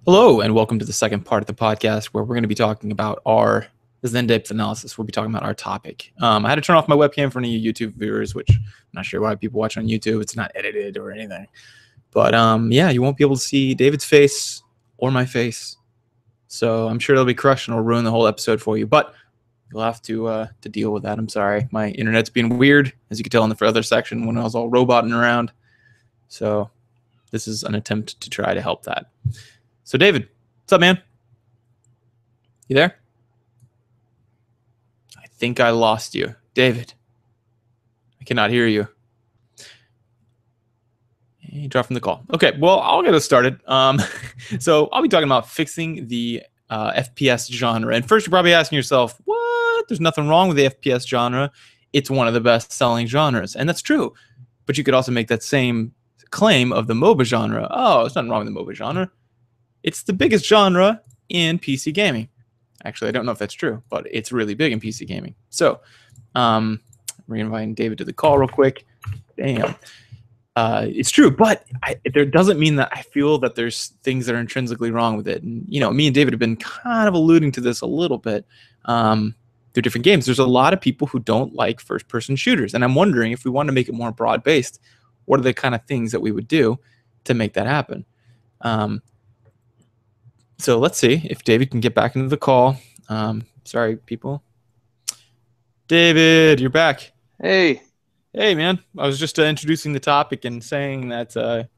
Hello, and welcome to the second part of the podcast where we're going to be talking about this is in-depth analysis. We'll be talking about our topic. I had to turn off my webcam for any YouTube viewers, which I'm not sure why people watch on YouTube. It's not edited or anything. But yeah, you won't be able to see David's face or my face. So I'm sure it'll be crushed and it'll ruin the whole episode for you. But you'll have to deal with that. I'm sorry. My internet's being weird, as you can tell in the other section when I was all roboting around. So this is an attempt to try to help that. So David, what's up, man? You there? I think I lost you. David, I cannot hear you. He dropped from the call. Okay, well, I'll get us started. So I'll be talking about fixing the FPS genre. And first, you're probably asking yourself, what? There's nothing wrong with the FPS genre. It's one of the best-selling genres. And that's true. But you could also make that same claim of the MOBA genre. Oh, there's nothing wrong with the MOBA genre. It's the biggest genre in PC gaming. Actually, I don't know if that's true, but it's really big in PC gaming. So, we're inviting David to the call real quick. Damn. It's true, but there doesn't mean that I feel that there's things that are intrinsically wrong with it. And, me and David have been kind of alluding to this a little bit through different games. There's a lot of people who don't like first-person shooters, and I'm wondering if we want to make it more broad-based, what are the kind of things that we would do to make that happen? So let's see if David can get back into the call. Sorry, people. David, you're back. Hey, man. I was just introducing the topic and saying that, the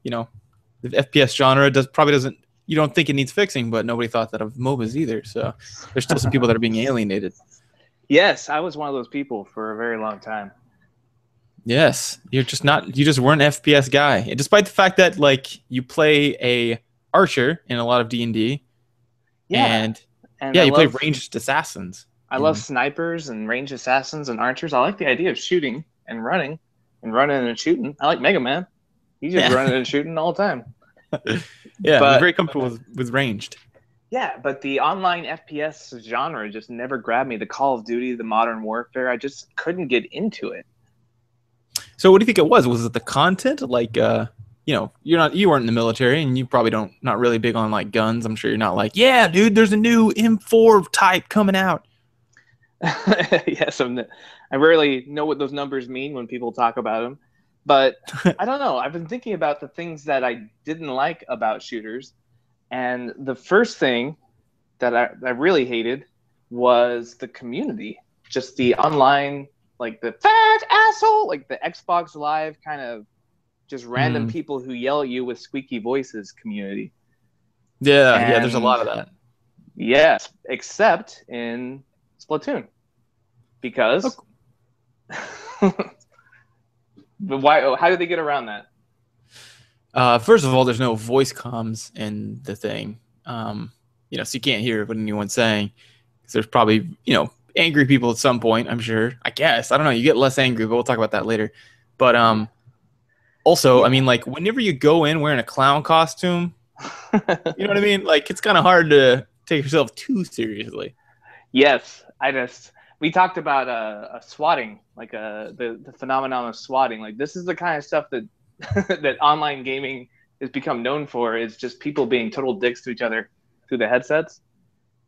FPS genre probably doesn't, you don't think it needs fixing, but nobody thought that of MOBAs either. So there's still some people that are being alienated. yes, I was one of those people for a very long time. Yes, you just weren't an FPS guy. And despite the fact that, you play a archer in a lot of D&D. And you play ranged assassins. I love snipers and ranged assassins and archers. I like the idea of shooting and running and shooting. I like Mega Man. He's just running and shooting all the time. Yeah, I'm very comfortable with ranged. Yeah, but the online FPS genre just never grabbed me. The Call of Duty, the Modern Warfare, I just couldn't get into it. So what do you think it was? Was it the content? You weren't in the military, and you probably not really big on guns. I'm sure you're not like, yeah, dude, there's a new M4 type coming out. Yes, I rarely know what those numbers mean when people talk about them, but I don't know. I've been thinking about the things that I didn't like about shooters, and the first thing that I really hated was the community, just the online, the fat asshole, the Xbox Live kind of just random people who yell at you with squeaky voices community. Yeah, there's a lot of that. Yes, except in Splatoon. Because but why? How do they get around that? First of all, there's no voice comms in the thing. So you can't hear what anyone's saying. Because there's probably, angry people at some point, I'm sure. I guess. I don't know. You get less angry, but we'll talk about that later. But also, whenever you go in wearing a clown costume, you know what I mean? It's kind of hard to take yourself too seriously. Yes, we talked about swatting, the phenomenon of swatting. This is the kind of stuff that that online gaming has become known for. Is just people being total dicks to each other through the headsets.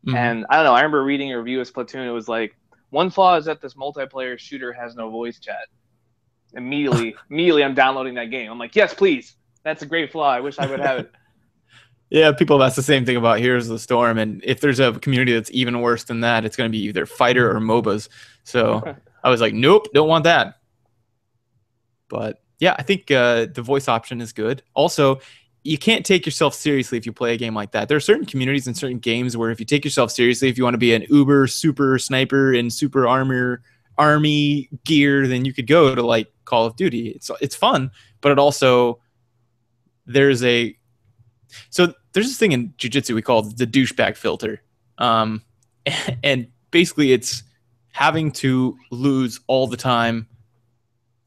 Mm-hmm. And I don't know. I remember reading a review of Splatoon. It was one flaw is that this multiplayer shooter has no voice chat. Immediately, I'm downloading that game. I'm like, yes, please. That's a great flaw. I wish I would have it. Yeah, people have asked the same thing about Heroes of the Storm, and if there's a community that's even worse than that, it's going to be either fighter or MOBAs. So I was like, nope, don't want that. But yeah, I think the voice option is good. Also, you can't take yourself seriously if you play a game like that. There are certain communities and certain games where if you take yourself seriously, if you want to be an uber super sniper in super army gear, then you could go to Call of Duty. It's fun, but it also there's this thing in jiu-jitsu we call the douchebag filter, and basically it's having to lose all the time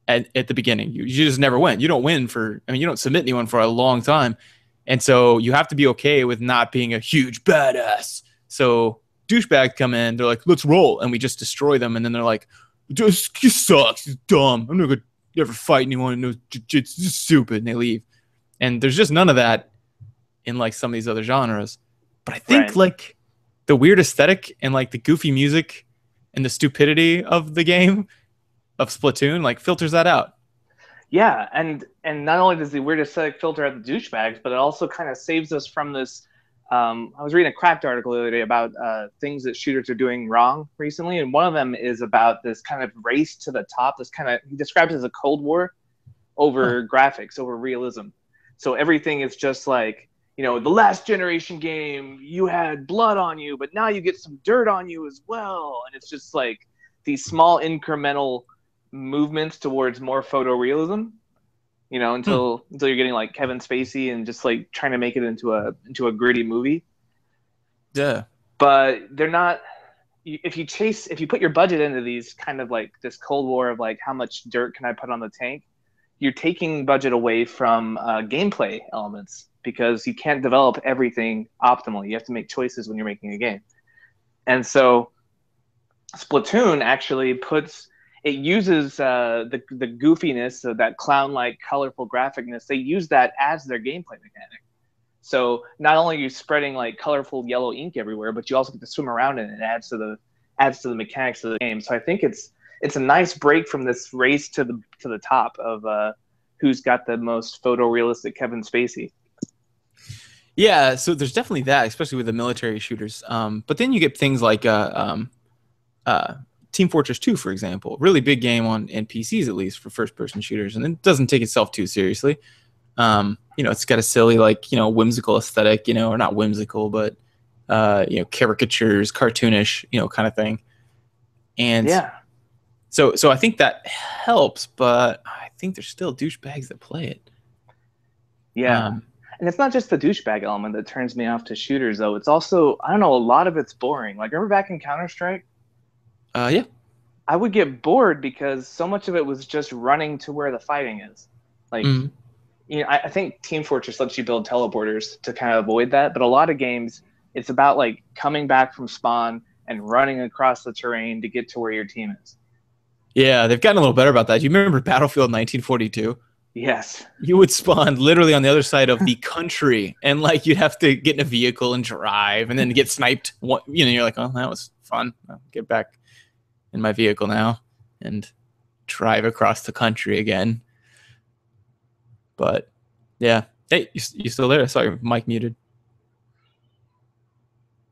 at the beginning. You just never win. You don't win you don't submit anyone for a long time, and so you have to be okay with not being a huge badass. So douchebags come in, they're like, let's roll, and we just destroy them, and then they're like, this sucks, it's dumb, I'm not gonna ever fight anyone who knows jiu-jitsu, it's stupid, and they leave. And there's just none of that in like some of these other genres. But I think Right. like the weird aesthetic and like the goofy music and the stupidity of the game of Splatoon like filters that out. Yeah, and not only does the weird aesthetic filter out the douchebags, but it also kind of saves us from this. I was reading a Cracked article the other day about things that shooters are doing wrong recently, and one of them is about this kind of race to the top. This kind of he describes it as a Cold War Huh. over graphics, over realism. So everything is just like, the last generation game, you had blood on you, but now you get some dirt on you as well. And it's just like these small incremental movements towards more photorealism, Hmm. until you're getting like Kevin Spacey and just like trying to make it into a gritty movie. Yeah. But they're not. If you put your budget into these kind of like this Cold War of like how much dirt can I put on the tank, you're taking budget away from gameplay elements because you can't develop everything optimally. You have to make choices when you're making a game. And so Splatoon actually uses the goofiness of that clown-like colorful graphicness. They use that as their gameplay mechanic. So not only are you spreading like colorful yellow ink everywhere, but you also get to swim around in it. It adds to the mechanics of the game. So I think it's a nice break from this race to the top of who's got the most photorealistic Kevin Spacey. Yeah, so there's definitely that, especially with the military shooters. But then you get things like uh, Team Fortress 2, for example, really big game on NPCs at least for first-person shooters, and it doesn't take itself too seriously. It's got a silly, like, whimsical aesthetic, or not whimsical, but caricatures, cartoonish, kind of thing. And Yeah, so I think that helps, but I think there's still douchebags that play it. yeah. Um, And it's not just the douchebag element that turns me off to shooters, though. It's also, I don't know, a lot of it's boring. Like, remember back in Counter Strike? yeah. I would get bored because so much of it was just running to where the fighting is. Like, Mm. I think Team Fortress lets you build teleporters to kind of avoid that, but a lot of games, it's about like coming back from spawn and running across the terrain to get to where your team is. Yeah, they've gotten a little better about that. You remember Battlefield 1942? Yes. You would spawn literally on the other side of the country, and like you'd have to get in a vehicle and drive, and then get sniped. You're like, oh, that was fun. I'll get back in my vehicle now and drive across the country again. But yeah, hey, you still there? Sorry, mic muted.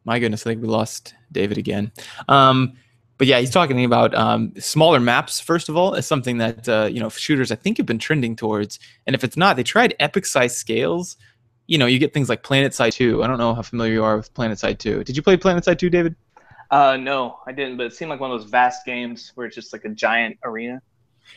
My goodness, I think we lost David again. But yeah, he's talking about smaller maps. First of all, is something that shooters I think have been trending towards. And if it's not, they tried epic size scales. You get things like PlanetSide 2. I don't know how familiar you are with PlanetSide 2. Did you play PlanetSide 2, David? No, I didn't, but it seemed like one of those vast games where it's just like a giant arena.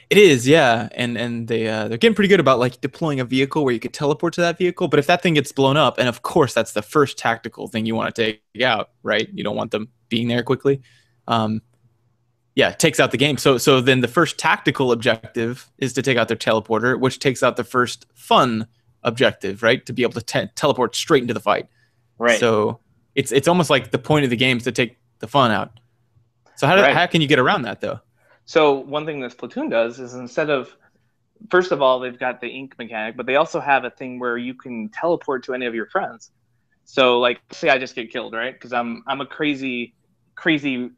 It is, yeah, and they're getting pretty good about like deploying a vehicle where you could teleport to that vehicle. But if that thing gets blown up, and of course that's the first tactical thing you want to take out, right? You don't want them being there quickly. Um, yeah, it takes out the game. So then the first tactical objective is to take out their teleporter, which takes out the first fun objective, right? To be able to teleport straight into the fight. Right. So it's almost like the point of the game is to take the fun out. So Right. how can you get around that though? So one thing that Splatoon does is instead of first of all, they've got the ink mechanic, but they also have a thing where you can teleport to any of your friends. So like say I just get killed, right? Because I'm a crazy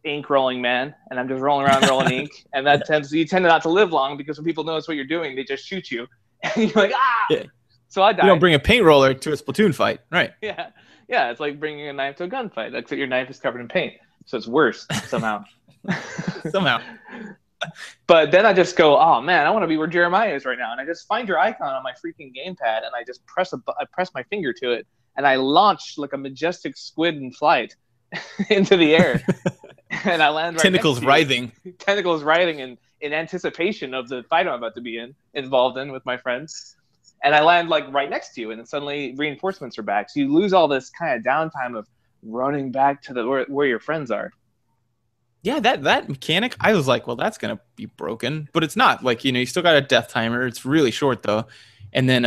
ink rolling man and I'm just rolling around rolling ink. And that you tend not to live long because when people notice what you're doing, they just shoot you. And you're like, ah. Yeah. So I die. You don't bring a paint roller to a Splatoon fight, right? Yeah. Yeah. It's like bringing a knife to a gunfight, except your knife is covered in paint. So it's worse somehow. Somehow. But then I just go, oh man, I want to be where Jeremiah is right now, and I just find your icon on my freaking gamepad, and I just press my finger to it, and I launch like a majestic squid in flight into the air, and I land right Tentacles next to writhing. you. Tentacles writhing in anticipation of the fight I'm about to be involved in with my friends, and I land like right next to you, and then suddenly reinforcements are back, so you lose all this kind of downtime of running back to the where your friends are. Yeah, that mechanic, I was like, well, that's gonna be broken, but it's not. Like, you still got a death timer. It's really short though, and then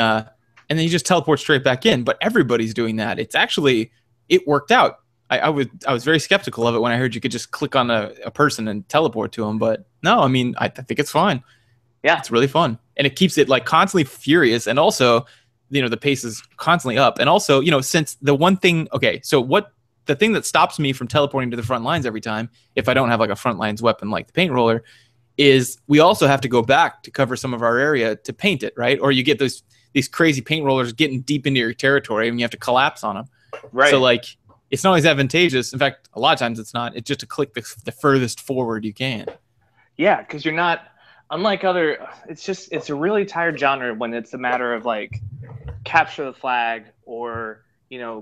you just teleport straight back in. But everybody's doing that. It's actually it worked out. I was very skeptical of it when I heard you could just click on a person and teleport to them, but no, I mean I think it's fine. Yeah, it's really fun, and it keeps it like constantly furious, and also the pace is constantly up. And also, since the one thing, okay, so the thing that stops me from teleporting to the front lines every time, if I don't have like a front lines weapon like the paint roller, is we also have to go back to cover some of our area to paint it, right? Or you get these crazy paint rollers getting deep into your territory and you have to collapse on them. Right. So like, it's not always advantageous. In fact, a lot of times it's not. It's just to click the furthest forward you can. Yeah, because you're not, unlike other, it's a really tired genre when it's a matter of like capture the flag or,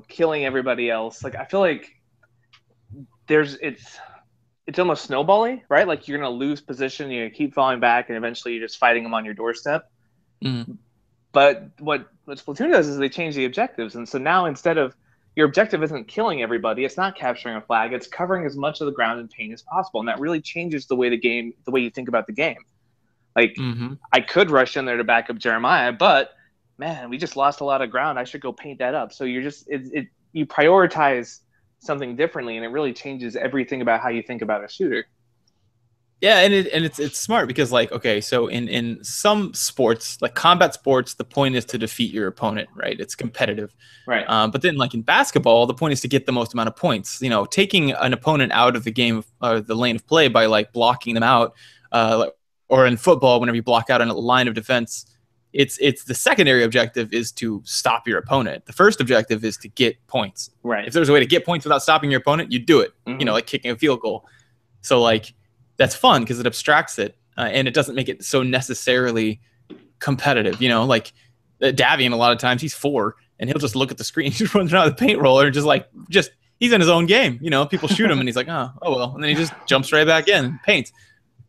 killing everybody else. Like, I feel like it's almost snowballing, right? Like you're going to lose position, you keep falling back, and eventually you're just fighting them on your doorstep. Mm-hmm. But what Splatoon does is they change the objectives. And so now instead of your objective isn't killing everybody, it's not capturing a flag, it's covering as much of the ground in paint as possible. And that really changes the way you think about the game. Like, I could rush in there to back up Jeremiah, but man, we just lost a lot of ground. I should go paint that up. So you prioritize something differently, and it really changes everything about how you think about a shooter. Yeah, and it's smart because, like, okay, so in some sports, like combat sports, the point is to defeat your opponent, right? It's competitive, right? But then, like in basketball, the point is to get the most amount of points. Taking an opponent out of the game, the lane of play by like blocking them out, or in football, whenever you block out a line of defense, it's the secondary objective is to stop your opponent. The first objective is to get points. Right. If there's a way to get points without stopping your opponent, you do it. Like kicking a field goal. So like. That's fun because it abstracts it and it doesn't make it so necessarily competitive. Like Davian, a lot of times he's 4 and he'll just look at the screen. He just runs around with the paint roller and just he's in his own game. People shoot him and he's like, oh well. And then he just jumps right back in and paints.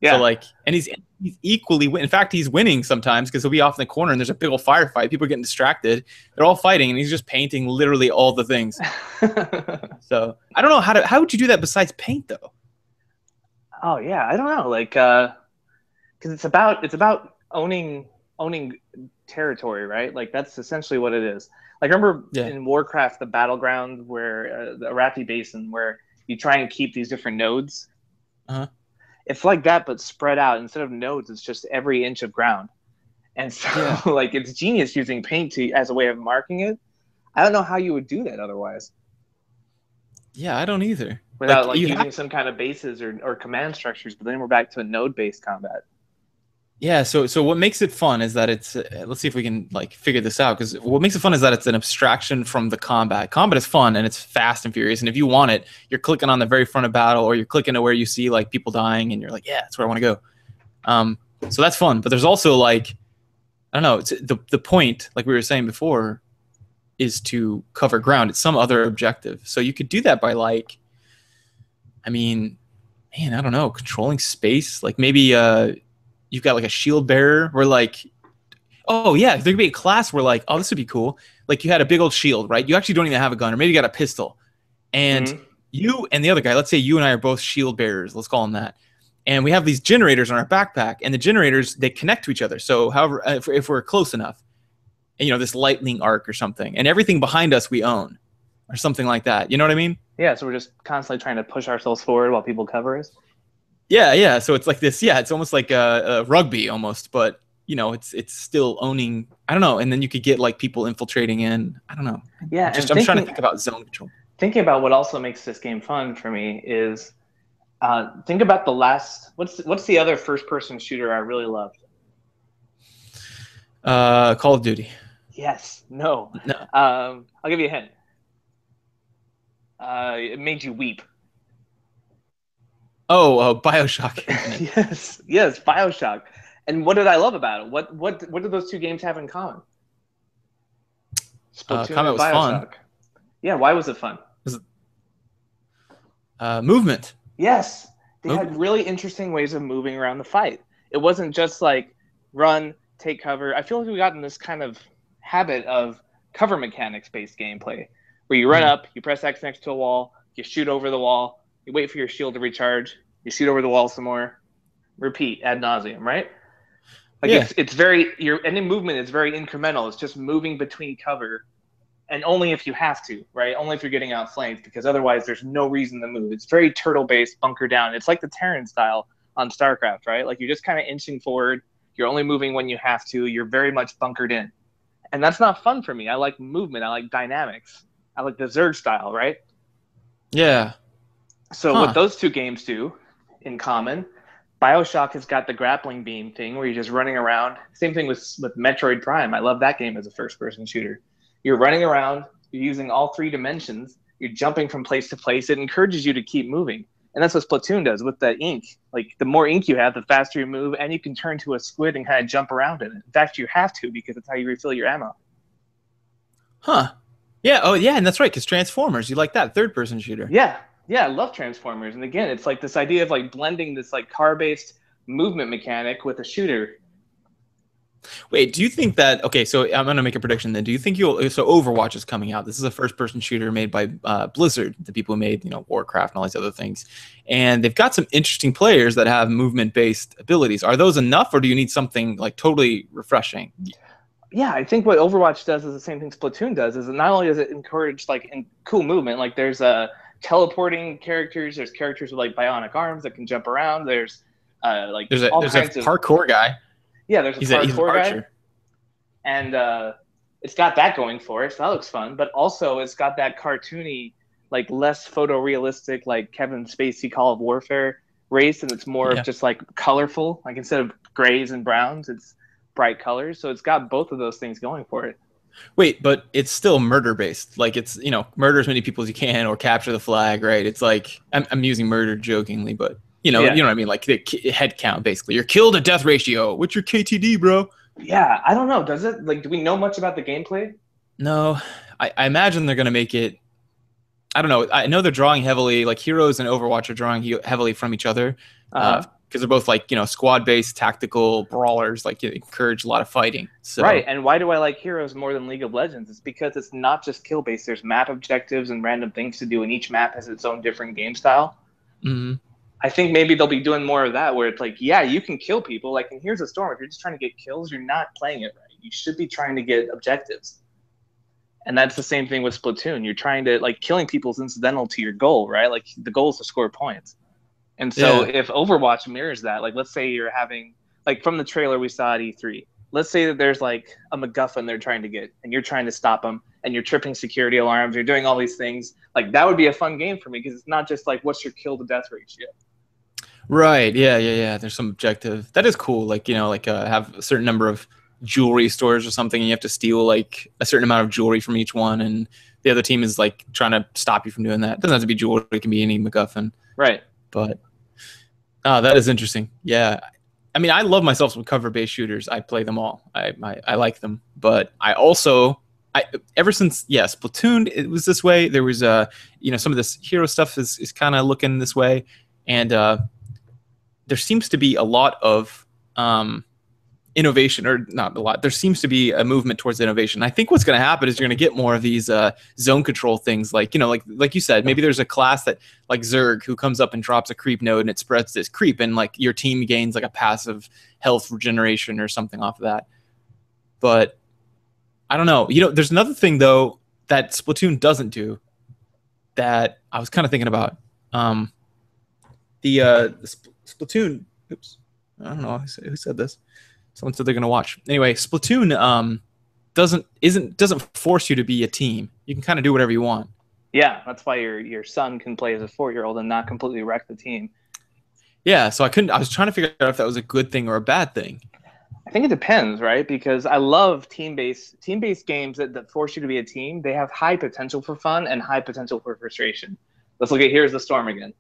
Yeah. So like, and he's equally in fact, he's winning sometimes because he'll be off in the corner and there's a big old firefight. People are getting distracted. They're all fighting and he's just painting literally all the things. So I don't know how would you do that besides paint though? Oh yeah, I don't know, like, because it's about owning territory, right? Like that's essentially what it is. Like remember in Warcraft, the battleground where the Arathi Basin, where you try and keep these different nodes. It's like that, but spread out. Instead of nodes, it's just every inch of ground. And so, like, it's genius using paint as a way of marking it. I don't know how you would do that otherwise. Yeah, I don't either. Without using some kind of bases or command structures, but then we're back to a node-based combat. Yeah, so what makes it fun is that it's let's see if we can like figure this out, because what makes it fun is that it's an abstraction from the combat. Combat is fun and it's fast and furious, and if you want it, you're clicking on the very front of battle or you're clicking to where you see like people dying and you're like, yeah, that's where I want to go. So that's fun, but there's also like, I don't know, it's the point, like we were saying before, is to cover ground. It's some other objective. So you could do that by like, I mean, man, I don't know, controlling space. Like maybe you've got like a shield bearer where like, oh yeah, there could be a class where like, oh, this would be cool. Like you had a big old shield, right? You actually don't even have a gun, or maybe you got a pistol. And you and the other guy, let's say you and I are both shield bearers, let's call them that. And we have these generators on our backpack, and the generators, they connect to each other. So however, if we're close enough, you know, this lightning arc or something, and everything behind us we own or something like that. You know what I mean? Yeah. So we're just constantly trying to push ourselves forward while people cover us. Yeah. Yeah. So it's like this. Yeah. It's almost like a rugby almost, but you know, it's still owning, I don't know. And then you could get like people infiltrating in, I don't know. Yeah. I'm trying to think about zone control. Thinking about what also makes this game fun for me is think about the last, what's the other first person shooter I really loved? Call of Duty. Yes. No. I'll give you a hint. It made you weep. Oh, BioShock. yes, BioShock. And what did I love about it? What do those two games have in common? Combat was fun. Yeah, why was it fun? Movement. Yes, they had really interesting ways of moving around the fight. It wasn't just like run, take cover. I feel like we got in this kind of habit of cover mechanics based gameplay where you run up, you press X next to a wall, you shoot over the wall, you wait for your shield to recharge, you shoot over the wall some more, repeat ad nauseum, right? Like it's very, your ending movement is very incremental. It's just moving between cover, and only if you have to, right? Only if you're getting outflanked, because otherwise there's no reason to move. It's very turtle based, bunker down. It's like the Terran style on StarCraft, right? Like you're just kind of inching forward. You're only moving when you have to. You're very much bunkered in. And that's not fun for me. I like movement. I like dynamics. I like the Zerg style, right? Yeah. So what Huh. those two games do in common, BioShock has got the grappling beam thing where you're just running around. Same thing with Metroid Prime. I love that game as a first person shooter. You're running around, you're using all three dimensions, you're jumping from place to place. It encourages you to keep moving. And that's what Splatoon does with the ink. Like the more ink you have, the faster you move, and you can turn to a squid and kind of jump around in it. In fact, you have to because it's how you refill your ammo. Huh. Yeah. Oh, yeah. And that's right. Because Transformers, you like that third person shooter. Yeah, yeah, I love Transformers. And again, it's like this idea of like blending this like car-based movement mechanic with a shooter. Wait, do you think that? Okay, so I'm gonna make a prediction then. Do you think you'll? So Overwatch is coming out. This is a first-person shooter made by Blizzard, the people who made Warcraft and all these other things, and they've got some interesting players that have movement-based abilities. Are those enough, or do you need something like totally refreshing? Yeah, I think what Overwatch does is the same thing Splatoon does. Is not only does it encourage like cool movement, like there's teleporting characters, there's characters with like bionic arms that can jump around. There's like all There's a kinds of parkour guy. yeah. There's a He's an parkour guy, archer. and it's got that going for it. So that looks fun. But also, it's got that cartoony, like less photorealistic, like Kevin Spacey Call of Warfare race, and it's more of Yeah. just like colorful. Like instead of grays and browns, it's bright colors. So it's got both of those things going for it. Wait, but it's still murder based. Like it's murder as many people as you can or capture the flag, right? It's like I'm using murder jokingly, but Yeah. you know what I mean. Like the head count, basically. Your kill to death ratio. What's your KTD, bro? Yeah, I don't know. Does it like? Do we know much about the gameplay? No, I imagine they're gonna make it. I don't know. I know they're drawing heavily, like Heroes and Overwatch are drawing heavily from each other, Uh because huh. they're both like squad based tactical brawlers. Like you encourage a lot of fighting. Right. So And why do I like Heroes more than League of Legends? It's because it's not just kill based. There's map objectives and random things to do, and each map has its own different game style. mhm. I think maybe they'll be doing more of that, where it's like, yeah, you can kill people. Like, and here's a storm. If you're just trying to get kills, you're not playing it right. You should be trying to get objectives. And that's the same thing with Splatoon. You're trying to like killing people is incidental to your goal, right? Like the goal is to score points. And so Yeah, if Overwatch mirrors that, like let's say you're having like from the trailer we saw at E3, let's say that there's like a MacGuffin they're trying to get, and you're trying to stop them, and you're tripping security alarms, you're doing all these things. Like that would be a fun game for me because it's not just like what's your kill to death ratio. right. Yeah, yeah, yeah. There's some objective. That is cool. Like like have a certain number of jewelry stores or something, and you have to steal like a certain amount of jewelry from each one, and the other team is like trying to stop you from doing that. It doesn't have to be jewelry. It can be any MacGuffin. Right. But that is interesting. Yeah. I mean, I love myself some cover-based shooters. I play them all. I like them. But I also ever since Splatoon it was this way. There was some of this hero stuff is kind of looking this way, and there seems to be a lot of innovation, or not a lot. There seems to be a movement towards innovation. I think what's going to happen is you're going to get more of these zone control things, like like you said, maybe there's a class that like Zerg who comes up and drops a creep node and it spreads this creep, and like your team gains like a passive health regeneration or something off of that. But I don't know. There's another thing though that Splatoon doesn't do that I was kind of thinking about. The Splatoon. Oops, I don't know who said this. Someone said they're gonna watch. Anyway, Splatoon doesn't force you to be a team. You can kind of do whatever you want. Yeah, that's why your son can play as a 4-year-old and not completely wreck the team. Yeah, so I was trying to figure out if that was a good thing or a bad thing. I think it depends, right? Because I love team-based games that force you to be a team. They have high potential for fun and high potential for frustration. Let's look at Here's the Storm again.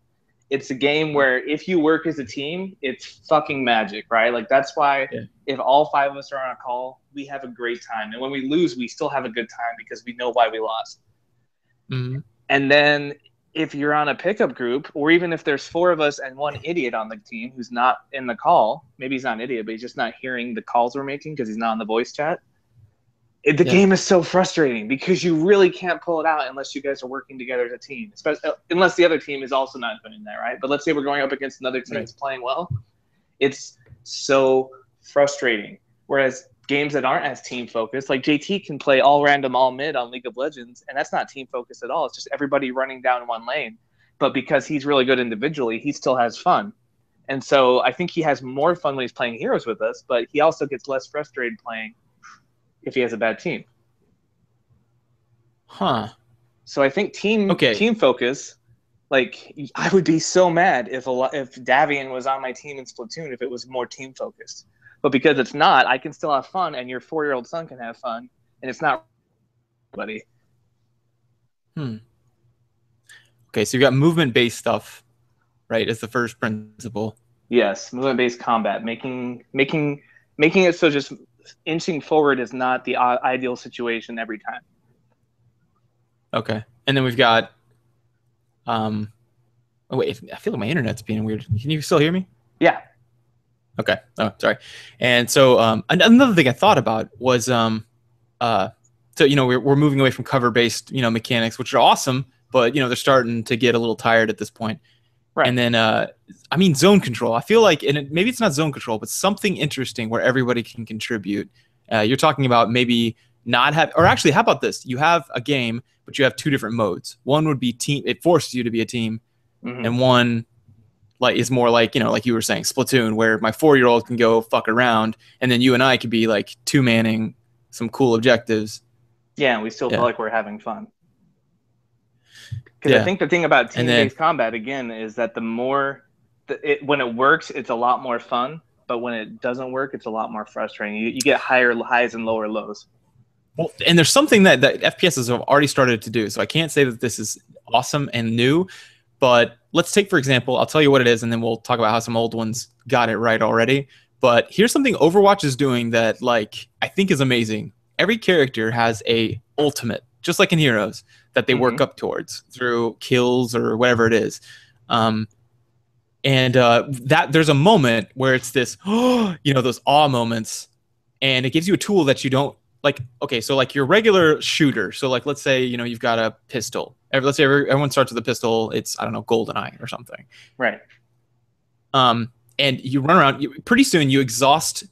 It's a game where if you work as a team, it's fucking magic, right? Like that's why if all 5 of us are on a call, we have a great time. And when we lose, we still have a good time because we know why we lost. Mm-hmm. And then if you're on a pickup group, or even if there's 4 of us and one idiot on the team who's not in the call, maybe he's not an idiot, but he's just not hearing the calls we're making because he's not on the voice chat. The game is so frustrating because you really can't pull it out unless you guys are working together as a team, especially unless the other team is also not doing that, right? But let's say we're going up against another team that's playing well. It's so frustrating. Whereas games that aren't as team focused, like JT can play all random, all mid on League of Legends, and that's not team focused at all. It's just everybody running down one lane. But because he's really good individually, he still has fun. And so I think he has more fun when he's playing Heroes with us, but he also gets less frustrated playing if he has a bad team. Huh. So I think Okay. team focus. Like I would be so mad if Davian was on my team in Splatoon if it was more team focused. But because it's not, I can still have fun, and your 4-year-old son can have fun, and it's not buddy. Hmm. Okay, so you got movement-based stuff, right? As the first principle. Yes, movement based combat, making it so just inching forward is not the ideal situation every time. Okay, and then we've got. Oh wait, I feel like my internet's being weird. Can you still hear me? Yeah. Okay. Oh, sorry. And so another thing I thought about was uh, so we're moving away from cover-based mechanics, which are awesome, but they're starting to get a little tired at this point. Right. And then I mean zone control. I feel like, and maybe it's not zone control, but something interesting where everybody can contribute. You're talking about maybe not have, or actually, how about this? You have a game, but you have two different modes. One would be team. It forces you to be a team, and one like is more like like you were saying, Splatoon, where my 4-year-old can go fuck around, and then you and I could be like two-manning some cool objectives. Yeah, and we still feel like we're having fun. Because Yeah. I think the thing about And then, team-based combat again is that the more when it works, it's a lot more fun. But when it doesn't work, it's a lot more frustrating. You get higher highs and lower lows. well, and there's something that FPSs have already started to do. So I can't say that this is awesome and new, but let's take, for example, I'll tell you what it is, and then we'll talk about how some old ones got it right already. But here's something Overwatch is doing that, like, I think is amazing. Every character has a ultimate, just like in Heroes, that they work up towards through kills or whatever it is. And that there's a moment where it's this, those awe moments, and it gives you a tool that you don't like. Okay, so like your regular shooter. So like, let's say you've got a pistol. Let's say everyone starts with a pistol. It's, I don't know, GoldenEye or something. Right. And you run around. Pretty soon you exhaust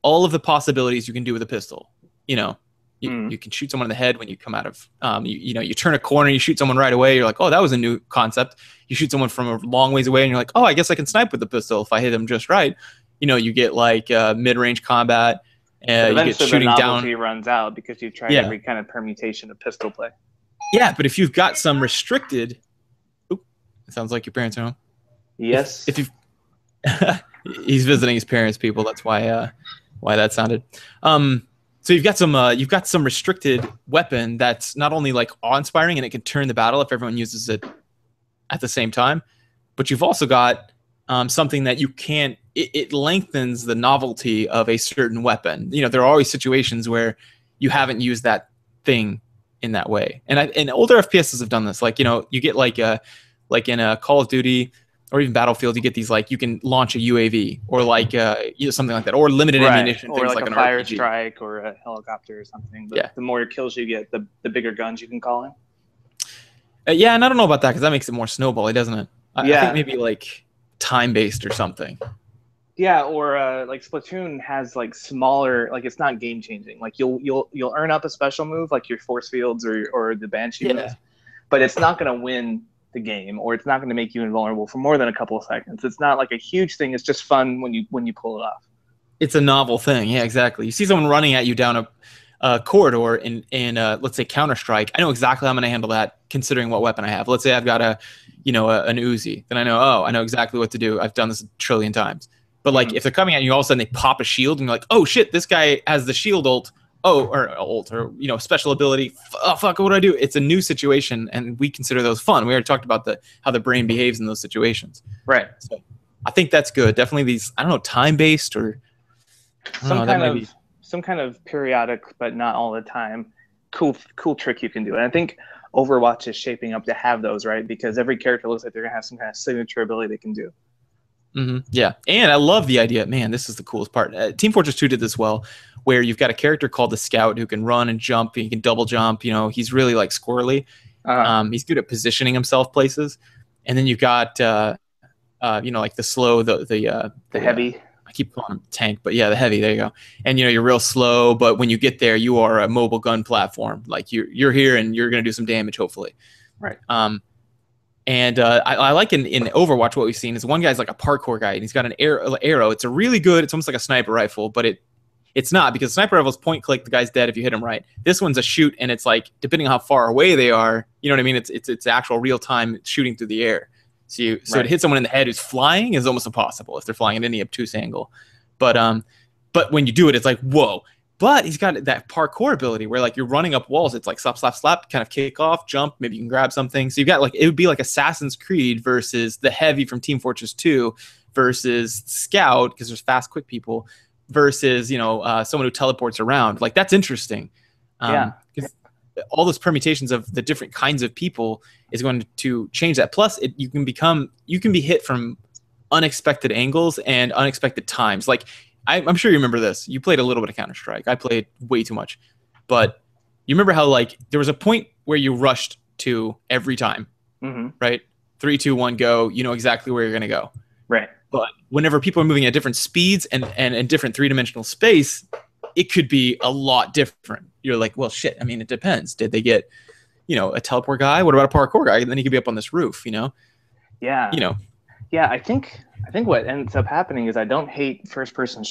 all of the possibilities you can do with a pistol. You can shoot someone in the head when you come out of, you turn a corner, you shoot someone right away. You're like, oh, that was a new concept. You shoot someone from a long ways away, and you're like, oh, I guess I can snipe with the pistol if I hit them just right. You get like mid-range combat. But eventually, you get shooting the novelty down. runs out because you've tried every kind of permutation of pistol play. Yeah, but if you've got some restricted, it sounds like your parents are home. Yes. If you've, he's visiting his parents, people. That's why that sounded. So you've got some restricted weapon that's not only like awe-inspiring and it can turn the battle if everyone uses it at the same time, but you've also got something that you can't. It lengthens the novelty of a certain weapon. There are always situations where you haven't used that thing in that way, and older FPSs have done this. Like you get like in a Call of Duty or even Battlefield, you get these like you can launch a UAV or like something like that, or limited ammunition, or things like an a fire RPG. strike or a helicopter or something. But the more kills you get, the bigger guns you can call in. Yeah, and I don't know about that because that makes it more snowbally, doesn't it? I think maybe like time-based or something. Yeah, or like Splatoon has like smaller, like it's not game changing. Like you'll earn up a special move like your force fields or the Banshee moves, but it's not going to win the game, or it's not going to make you invulnerable for more than a couple of seconds. It's not like a huge thing. It's just fun when you pull it off. It's a novel thing. Yeah, exactly. You see someone running at you down a corridor in let's say Counter-Strike. I know exactly how I'm going to handle that considering what weapon I have. Let's say I've got an Uzi. Then I know exactly what to do. I've done this a trillion times. But like if they're coming at you, all of a sudden they pop a shield and you're like, oh shit, this guy has the shield ult. Or special ability. Oh fuck, what do I do? It's a new situation, and we consider those fun. We already talked about how the brain behaves in those situations. Right. So I think that's good. Definitely these, I don't know, time-based or some kind of periodic, but not all the time, cool trick you can do. And I think Overwatch is shaping up to have those, right? Because every character looks like they're gonna have some kind of signature ability they can do. Yeah, and I love the idea. Man, this is the coolest part. Team Fortress 2 did this well, where you've got a character called the Scout who can run and jump. He can double jump. He's really like squirrely. He's good at positioning himself places. And then you've got like the slow, the heavy. I keep calling him tank, but yeah, the heavy. There you go. And you're real slow, but when you get there, you are a mobile gun platform. Like you're here and you're gonna do some damage, hopefully. Right. And I like in Overwatch what we've seen is one guy's like a parkour guy and he's got an arrow. It's a really good. It's almost like a sniper rifle, but it It's not, because sniper rifle is point click, the guy's dead if you hit him right. This one's a shoot, and it's like depending on how far away they are, you know what I mean? It's actual real time shooting through the air. So to hit someone in the head who's flying is almost impossible if they're flying at any obtuse angle. But when you do it, it's like whoa. But he's got that parkour ability where like you're running up walls. It's like slap, slap, slap, kind of kick off, jump. Maybe you can grab something. So you've got like, it would be like Assassin's Creed versus the Heavy from Team Fortress 2 versus Scout, because there's fast, quick people, versus, someone who teleports around. Like that's interesting. Yeah. All those permutations of the different kinds of people is going to change that. Plus you can be hit from unexpected angles and unexpected times. Like, I'm sure you remember this. You played a little bit of Counter-Strike. I played way too much. But you remember how, like, there was a point where you rushed to every time, right? 3, 2, 1, go. You know exactly where you're going to go. Right. But whenever people are moving at different speeds and in different three-dimensional space, it could be a lot different. You're like, well, shit. I mean, it depends. Did they get, a teleport guy? What about a parkour guy? And then he could be up on this roof, Yeah. Yeah, I think what ends up happening is I don't hate first-person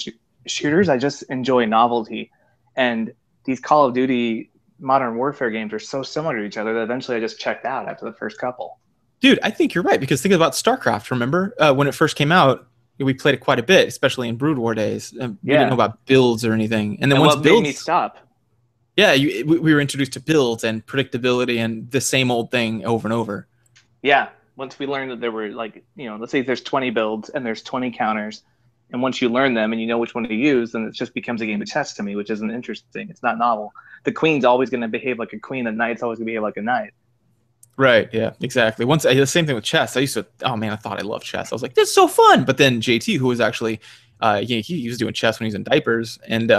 shooters. I just enjoy novelty. And these Call of Duty Modern Warfare games are so similar to each other that eventually I just checked out after the first couple. Dude, I think you're right, because think about StarCraft, remember? When it first came out, we played it quite a bit, especially in Brood War days. We didn't know about builds or anything. And then once what builds... made me stop? Yeah, we were introduced to builds and predictability and the same old thing over and over. Yeah. Once we learned that there were like, let's say there's 20 builds and there's 20 counters. And once you learn them and you know which one to use, then it just becomes a game of chess to me, which isn't interesting. It's not novel. The queen's always going to behave like a queen. The knight's always going to behave like a knight. Right. Yeah, exactly. The same thing with chess. I thought I loved chess. I was like, this is so fun. But then JT, who was actually, he was doing chess when he was in diapers, and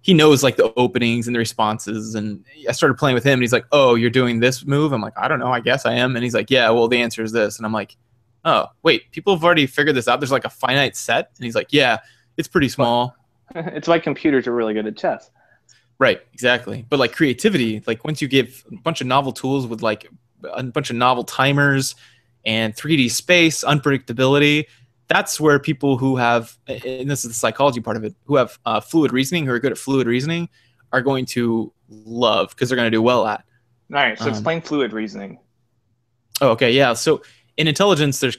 he knows like the openings and the responses. And I started playing with him, and he's like, oh, you're doing this move? I'm like, I don't know. I guess I am. And he's like, yeah, well, the answer is this. And I'm like, oh, wait, people have already figured this out. There's like a finite set. And he's like, yeah, it's pretty small. It's why computers are really good at chess. Right. Exactly. But like creativity, like once you give a bunch of novel tools with like a bunch of novel timers and 3D space, unpredictability, that's where people who have, and this is the psychology part of it, who have fluid reasoning, who are good at fluid reasoning, are going to love, because they're going to do well at. All right, so explain fluid reasoning. Oh, okay, yeah. So in intelligence, there's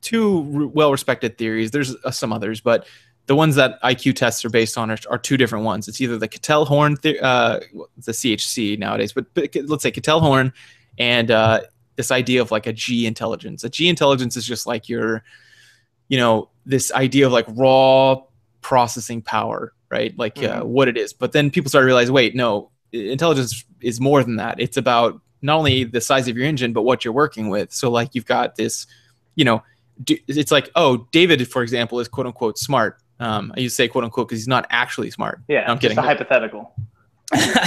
two well-respected theories. There's some others, but the ones that IQ tests are based on are two different ones. It's either the Cattell-Horn, the CHC nowadays, but let's say Cattell-Horn, and this idea of like a G intelligence. A G intelligence is just like your, this idea of like raw processing power, right? Like what it is. But then people start to realize, wait, no, intelligence is more than that. It's about not only the size of your engine, but what you're working with. So like you've got this, it's like, oh, David, for example, is quote unquote smart. I used to say quote unquote because he's not actually smart. Yeah, no, I'm kidding. It's a hypothetical.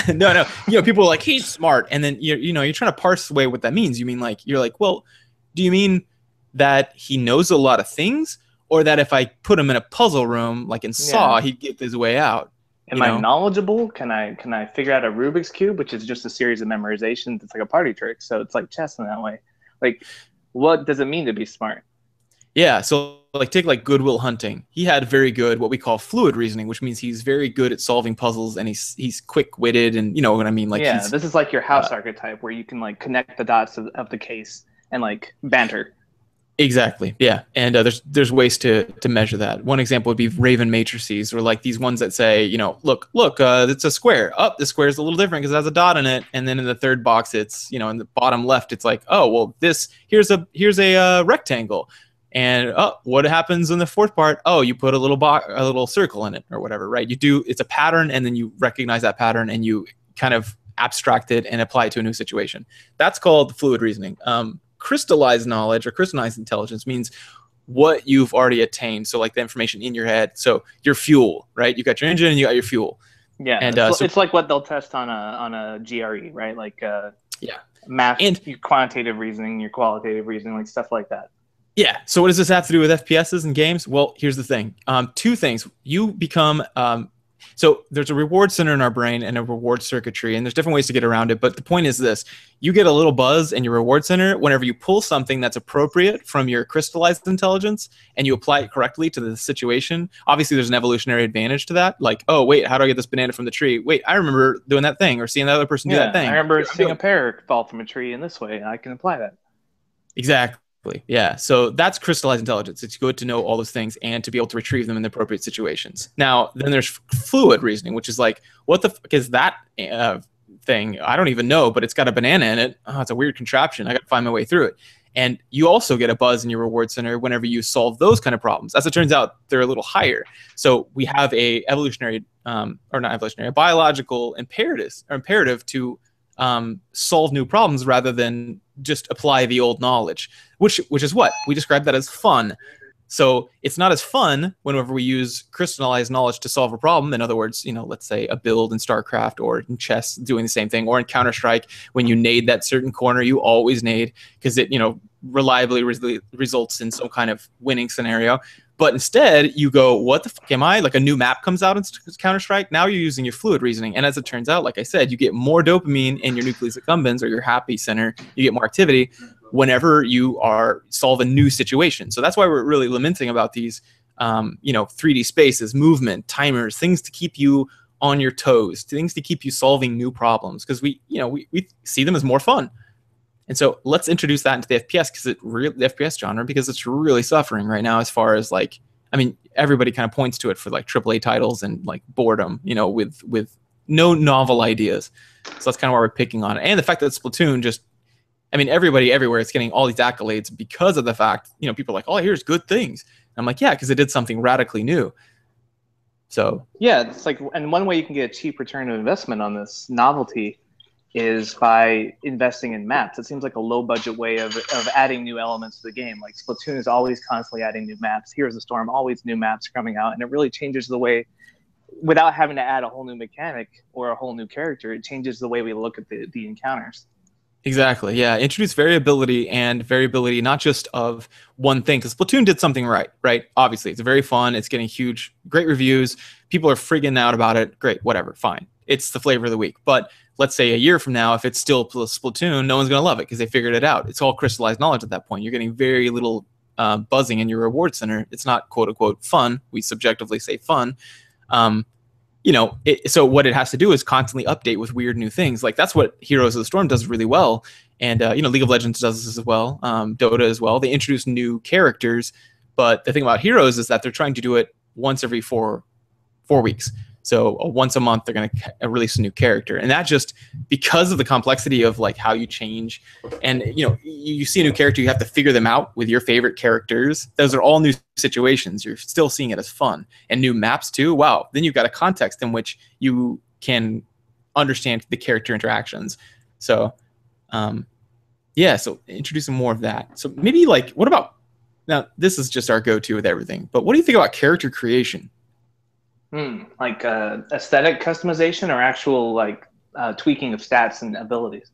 No. People are like, he's smart, and then you're trying to parse away what that means. You mean like you're like, well, do you mean that he knows a lot of things, or that if I put him in a puzzle room like in Saw, he'd get his way out? Am I knowledgeable? Can I figure out a Rubik's Cube, which is just a series of memorizations? It's like a party trick, so it's like chess in that way. Like, what does it mean to be smart? Yeah, so like take like Good Will Hunting. He had very good what we call fluid reasoning, which means he's very good at solving puzzles, and he's quick-witted, and you know what I mean. Like this is like your house archetype where you can like connect the dots of the case and like banter. Exactly. Yeah, and there's ways to measure that. One example would be Raven matrices, or like these ones that say, look, it's a square. Oh, the square is a little different because it has a dot in it, and then in the third box, it's in the bottom left, it's like, oh well, here's a rectangle. And what happens in the fourth part? Oh, you put a little circle in it or whatever, right? It's a pattern, and then you recognize that pattern and you kind of abstract it and apply it to a new situation. That's called fluid reasoning. Crystallized knowledge or crystallized intelligence means what you've already attained. So like the information in your head. So your fuel, right? You got your engine and you got your fuel. Yeah, and it's like what they'll test on a GRE, right? Like math, and your quantitative reasoning, your qualitative reasoning, like stuff like that. Yeah. So what does this have to do with FPSs and games? Well, here's the thing. Two things. You become So there's a reward center in our brain and a reward circuitry, and there's different ways to get around it. But the point is this: you get a little buzz in your reward center whenever you pull something that's appropriate from your crystallized intelligence and you apply it correctly to the situation. Obviously, there's an evolutionary advantage to that. Like, oh, wait, how do I get this banana from the tree? Wait, I remember doing that thing or seeing the other person do that thing. I remember seeing a pear fall from a tree in this way. I can apply that. Exactly. Yeah. So that's crystallized intelligence. It's good to know all those things and to be able to retrieve them in the appropriate situations. Now, then there's fluid reasoning, which is like, what the fuck is that thing? I don't even know, but it's got a banana in it. Oh, it's a weird contraption. I got to find my way through it. And you also get a buzz in your reward center whenever you solve those kind of problems. As it turns out, they're a little higher. So we have a evolutionary, or not evolutionary, a biological imperative to solve new problems rather than just apply the old knowledge, which is what we describe that as fun. So it's not as fun whenever we use crystallized knowledge to solve a problem. In other words, let's say a build in StarCraft or in chess doing the same thing, or in Counter-Strike, when you nade that certain corner, you always nade because it, reliably results in some kind of winning scenario. But instead, you go, what the fuck am I? Like a new map comes out in Counter-Strike. Now you're using your fluid reasoning. And as it turns out, like I said, you get more dopamine in your nucleus accumbens or your happy center. You get more activity whenever you are solve a new situation. So that's why we're really lamenting about these, 3D spaces, movement, timers, things to keep you on your toes, things to keep you solving new problems. Because we see them as more fun. And so let's introduce that into the FPS the FPS genre, because it's really suffering right now as far as everybody kind of points to it for like AAA titles and like boredom, with no novel ideas. So that's kind of why we're picking on it. And the fact that Splatoon everybody everywhere is getting all these accolades because of the fact, people are like, oh, here's good things. And I'm like, yeah, because it did something radically new. So yeah, it's like, and one way you can get a cheap return of investment on this novelty is by investing in maps. It seems like a low budget way of adding new elements to the game. Like Splatoon is always constantly adding new maps. Here's the Storm, always new maps coming out. And it really changes the way, without having to add a whole new mechanic or a whole new character, it changes the way we look at the encounters. Exactly. Yeah. Introduce variability, and variability not just of one thing, because Splatoon did something right? Obviously, it's very fun. It's getting great reviews. People are frigging out about it. Great. Whatever. Fine. It's the flavor of the week. But let's say a year from now, if it's still Splatoon, no one's going to love it because they figured it out. It's all crystallized knowledge at that point. You're getting very little buzzing in your reward center. It's not quote unquote fun. We subjectively say fun. So what it has to do is constantly update with weird new things. Like that's what Heroes of the Storm does really well. And, League of Legends does this as well. Dota as well. They introduce new characters. But the thing about Heroes is that they're trying to do it once every 4 weeks. So once a month, they're going to release a new character. And that just because of the complexity of like how you change. And, you see a new character, you have to figure them out with your favorite characters. Those are all new situations. You're still seeing it as fun. And new maps too. Wow. Then you've got a context in which you can understand the character interactions. So, so introducing more of that. So maybe like, what about, now this is just our go-to with everything, but what do you think about character creation? Like aesthetic customization or actual tweaking of stats and abilities?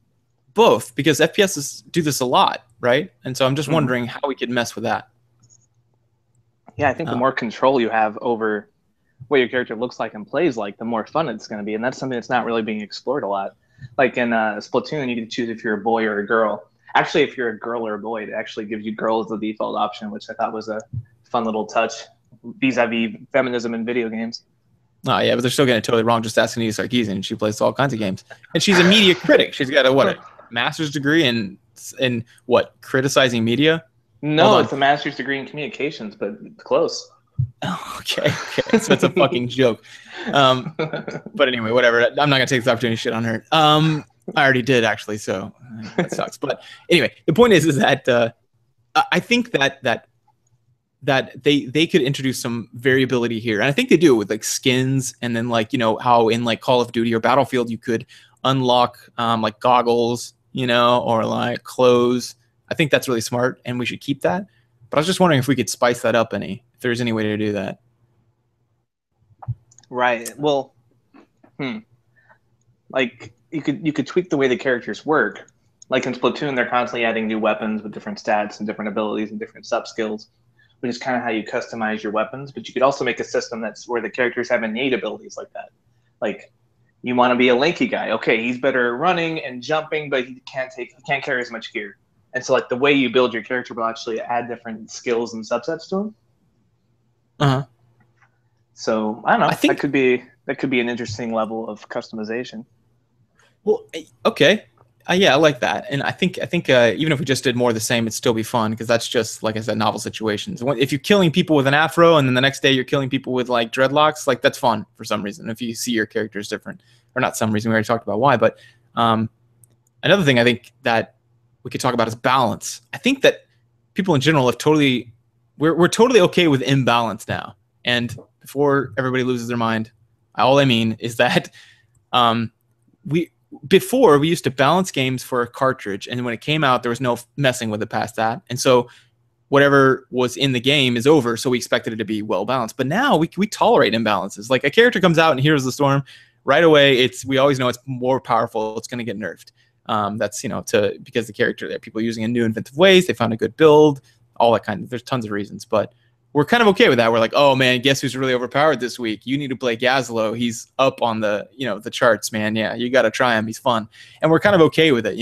Both, because FPSs do this a lot, right? And so I'm just wondering how we could mess with that. Yeah, I think the more control you have over what your character looks like and plays like, the more fun it's going to be. And that's something that's not really being explored a lot. Like in Splatoon, you can choose if you're a boy or a girl. Actually, if you're a girl or a boy, it actually gives you girl as the default option, which I thought was a fun little touch vis-a-vis feminism in video games. Oh yeah, but they're still getting it totally wrong. Just asking Anita Sarkeesian. She plays all kinds of games, and she's a media critic. She's got a master's degree in what, criticizing media? No, it's a master's degree in communications, but close. Oh, okay. So it's a fucking joke. But anyway, whatever. I'm not gonna take this opportunity to shit on her. I already did actually, so that sucks. But anyway, the point is that I think that they could introduce some variability here. And I think they do with like skins, and then like, how in like Call of Duty or Battlefield, you could unlock like goggles, or like clothes. I think that's really smart and we should keep that. But I was just wondering if we could spice that up if there's any way to do that. Right. Well, like you could tweak the way the characters work. Like in Splatoon, they're constantly adding new weapons with different stats and different abilities and different sub skills, which is kind of how you customize your weapons. But you could also make a system that's where the characters have innate abilities like that. Like you want to be a lanky guy. Okay, he's better at running and jumping, but he can't carry as much gear. And so like the way you build your character will actually add different skills and subsets to him. Uh-huh. So I don't know. I think that could be an interesting level of customization. well, okay. Yeah, I like that, and I think even if we just did more of the same, it'd still be fun because that's just like I said, novel situations. If you're killing people with an afro, and then the next day you're killing people with like dreadlocks, like that's fun for some reason. If you see your characters different, or not some reason, we already talked about why. But another thing I think that we could talk about is balance. I think that people in general have we're totally okay with imbalance now. And before everybody loses their mind, all I mean is that before we used to balance games for a cartridge, and when it came out, there was no messing with it past that. And so whatever was in the game is over, so we expected it to be well balanced. But now we tolerate imbalances. Like a character comes out and Heroes of the Storm, right away we always know it's more powerful, it's going to get nerfed. That's because the character that people are using in new inventive ways, they found a good build, all that kind of. There's tons of reasons, but we're kind of okay with that. We're like, oh man, guess who's really overpowered this week? You need to play Gazlo. He's up on the the charts, man. Yeah, you got to try him. He's fun, and we're kind of okay with it,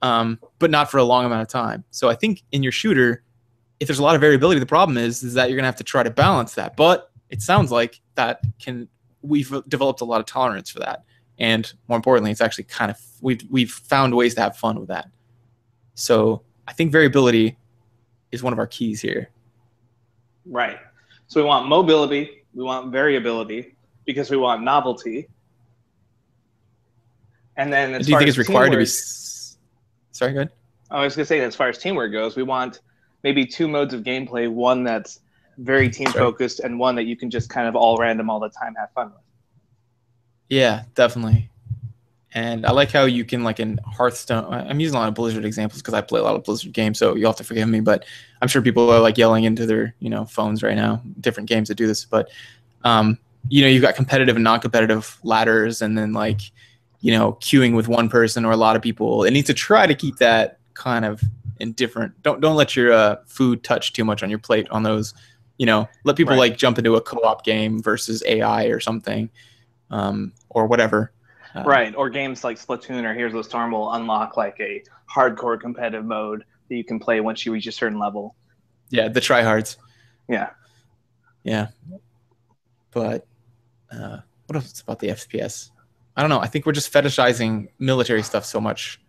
but not for a long amount of time. So I think in your shooter, if there's a lot of variability, the problem is that you're gonna have to try to balance that. But it sounds like we've developed a lot of tolerance for that, and more importantly, it's actually kind of we've found ways to have fun with that. So I think variability is one of our keys here. Right. So we want mobility, we want variability, because we want novelty. And then do you think it's required to be... Sorry, go ahead. I was going to say, as far as teamwork goes, we want maybe two modes of gameplay, one that's very team-focused and one that you can just kind of all random all the time have fun with. Yeah, definitely. And I like how you can, like in Hearthstone, I'm using a lot of Blizzard examples because I play a lot of Blizzard games, so you'll have to forgive me, but I'm sure people are like yelling into their, phones right now, different games that do this. But, you've got competitive and non-competitive ladders, and then like, queuing with one person or a lot of people. It needs to try to keep that kind of indifferent. Don't let your food touch too much on your plate on those, let people like jump into a co-op game versus AI or something, or whatever. Right, or games like Splatoon or Heroes of the Storm will unlock like a hardcore competitive mode that you can play once you reach a certain level. Yeah, the tryhards. Yeah. Yeah. But what else about the FPS? I don't know. I think we're just fetishizing military stuff so much,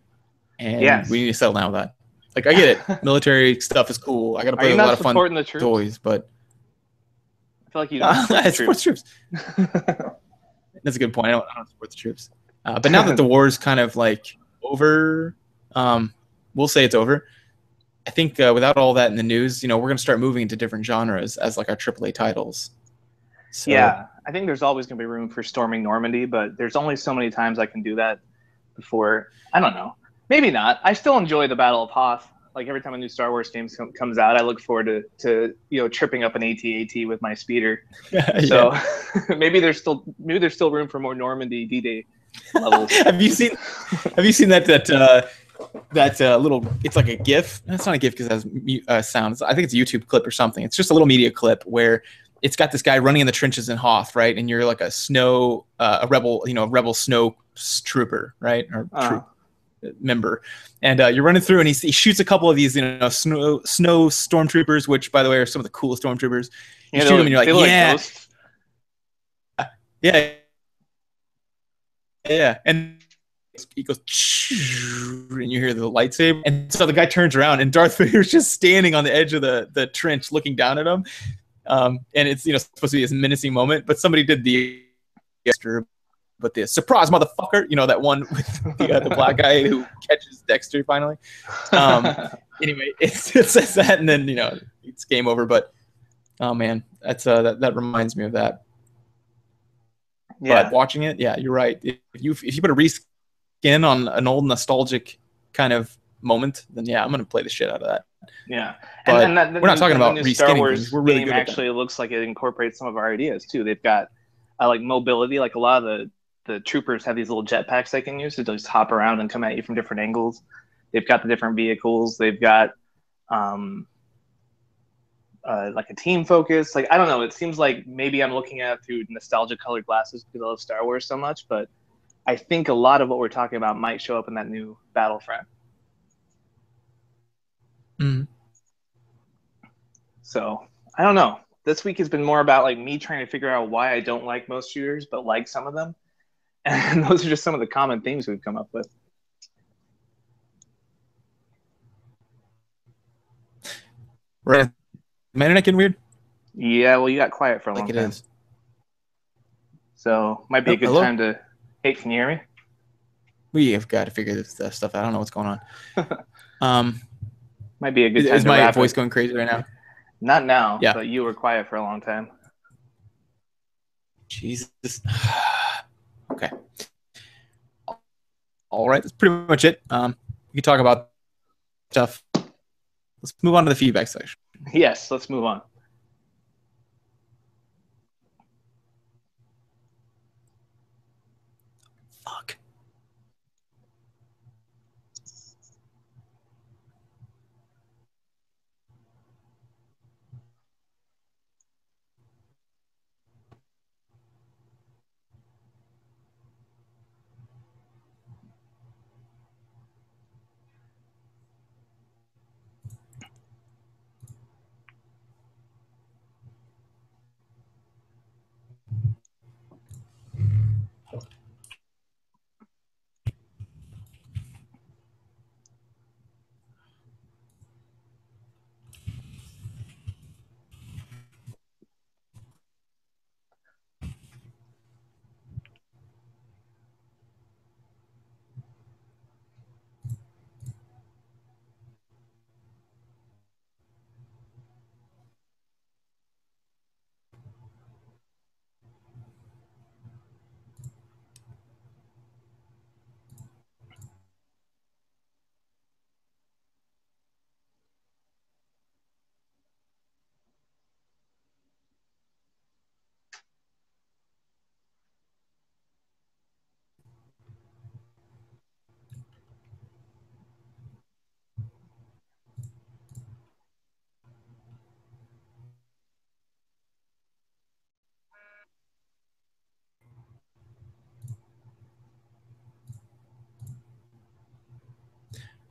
and we need to settle down with that. Like, I get it. Military stuff is cool. I got to play a lot of fun toys, but I feel like you don't support troops. That's a good point. I don't support the troops. But now that the war is kind of like over, we'll say it's over. I think without all that in the news, we're going to start moving into different genres as like our AAA titles. So, yeah, I think there's always going to be room for storming Normandy, but there's only so many times I can do that before. I don't know. Maybe not. I still enjoy the Battle of Hoth. Like every time a new Star Wars game comes out, I look forward to tripping up an AT-AT with my speeder. So maybe there's still room for more Normandy D-Day levels. Have you seen that little? It's like a GIF. It's not a GIF because it has sounds. I think it's a YouTube clip or something. It's just a little media clip where it's got this guy running in the trenches in Hoth, right? And you're like a rebel snow trooper, right? Or troop member, and you're running through, and he shoots a couple of these, snow stormtroopers, which, by the way, are some of the coolest stormtroopers. You shoot them, and you're like, yeah, and he goes, and you hear the lightsaber, and so the guy turns around, and Darth Vader's just standing on the edge of the trench, looking down at him, and it's supposed to be this menacing moment, but somebody did the extra. But the surprise motherfucker, that one with the black guy who catches Dexter finally. Anyway, it says that, and then it's game over. But oh man, that's that reminds me of that. Yeah. But watching it, yeah, you're right. If you put a reskin on an old nostalgic kind of moment, then yeah, I'm gonna play the shit out of that. Yeah, but we're not talking about reskinning Star Wars things. We're really good actually it looks like it incorporates some of our ideas too. They've got like mobility, like a lot of the troopers have these little jetpacks they can use to just hop around and come at you from different angles. They've got the different vehicles. They've got like a team focus. Like, I don't know. It seems like maybe I'm looking at it through nostalgia colored glasses because I love Star Wars so much, but I think a lot of what we're talking about might show up in that new Battlefront. Mm. So I don't know. This week has been more about like me trying to figure out why I don't like most shooters, but like some of them. And those are just some of the common themes we've come up with. Right. My internet getting weird? Yeah, well, you got quiet for a long Like it time. is. So might be a good Hello? time to. Hey, can you hear me? We have got to figure this stuff out. I don't know what's going on. Might be a good time Is to my wrap voice it. going crazy right now? Not now, Yeah. but you were quiet for a long time. Jesus. Okay. All right. That's pretty much it. We can talk about stuff. Let's move on to the feedback section. Yes, let's move on. Fuck.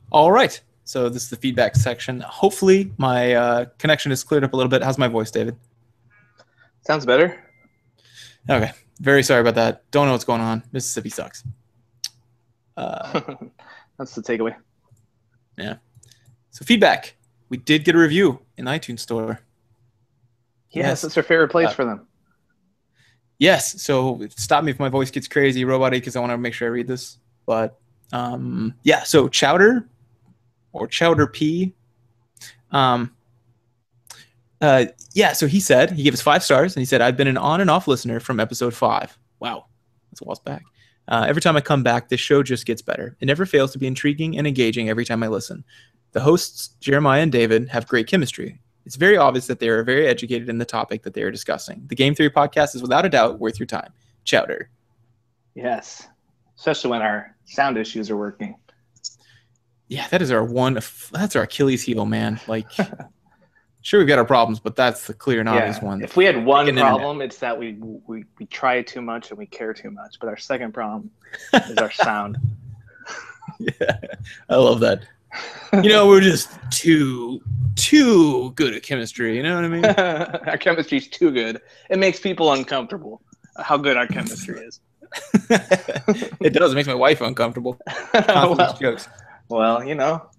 All right. So this is the feedback section. Hopefully my connection is cleared up a little bit. How's my voice, David? Sounds better. Okay. Very sorry about that. Don't know what's going on. Mississippi sucks. That's the takeaway. Yeah. So feedback. We did get a review in iTunes Store. Yes, it's our favorite place for them. Yes. So stop me if my voice gets crazy, robot, because I want to make sure I read this. But yeah. So Chowder or Chowder P. Yeah. So he said he gave us 5 stars, and he said I've been an on and off listener from episode 5. Wow, that's a while back. Every time I come back, this show just gets better. It never fails to be intriguing and engaging every time I listen. The hosts, Jeremiah and David, have great chemistry. It's very obvious that they are very educated in the topic that they are discussing. The Game Theory podcast is without a doubt worth your time. Chowder. Yes, especially when our sound issues are working. Yeah, that is that's our Achilles heel, man. Like, sure, we've got our problems, but that's the clear and obvious one. If we had one problem, internet. it's that we try too much and we care too much. But our second problem is our sound. Yeah, I love that. You know, we're just too good at chemistry. You know what I mean? Our chemistry's too good. It makes people uncomfortable. How good our chemistry is. It does. It makes my wife uncomfortable. Jokes. Well, you know,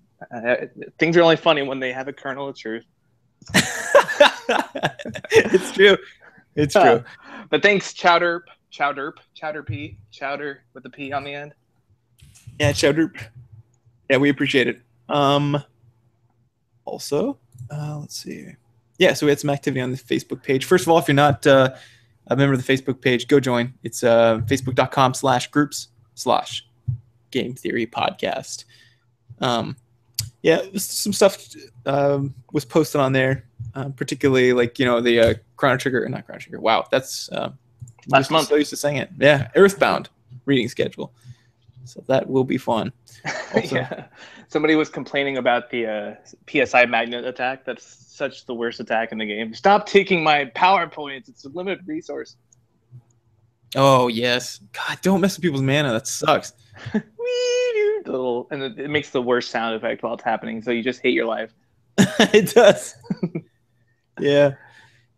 things are only funny when they have a kernel of truth. It's true. It's true. But thanks, Chowder P, Chowder with the P on the end. Yeah, Chowder. Yeah, we appreciate it. Also, let's see. Yeah, so we had some activity on the Facebook page. First of all, if you're not a member of the Facebook page, go join. It's facebook.com/groups/Game Theory Podcast. Yeah, some stuff was posted on there, particularly like, you know, the Chrono Trigger. Wow, that's last month. So used to saying it. Yeah, Earthbound reading schedule. So that will be fun. Also, Yeah. Somebody was complaining about the PSI magnet attack. That's such the worst attack in the game. Stop taking my power points. It's a limited resource. oh yes, God, don't mess with people's mana. That sucks. And it makes the worst sound effect while it's happening. So you just hate your life. It does. Yeah.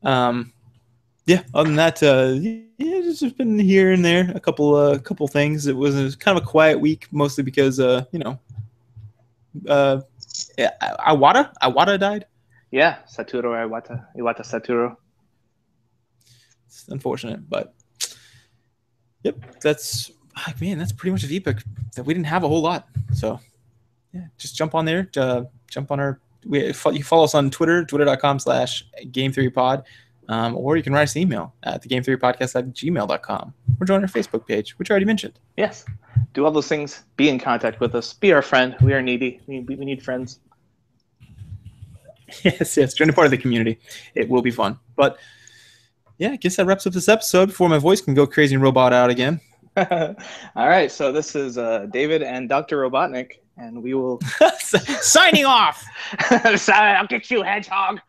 Yeah. Other than that, yeah, just been here and there. A couple things. It was kind of a quiet week, mostly because yeah, Iwata died. Yeah, Satoru Iwata Satoru. It's unfortunate, but yep, that's pretty much of Epic. That we didn't have a whole lot. So yeah, just jump on there. Jump on our. You follow us on Twitter, twitter.com/game3pod, or you can write us an email at thegame3podcast@gmail.com, or join our Facebook page, which I already mentioned. Yes, do all those things. Be in contact with us. Be our friend. We are needy. We need friends. Yes, join a part of the community. It will be fun. But yeah, I guess that wraps up this episode before my voice can go crazy and robot out again. All right, so this is David and Dr. Robotnik, and we will signing off. I'll get you, hedgehog.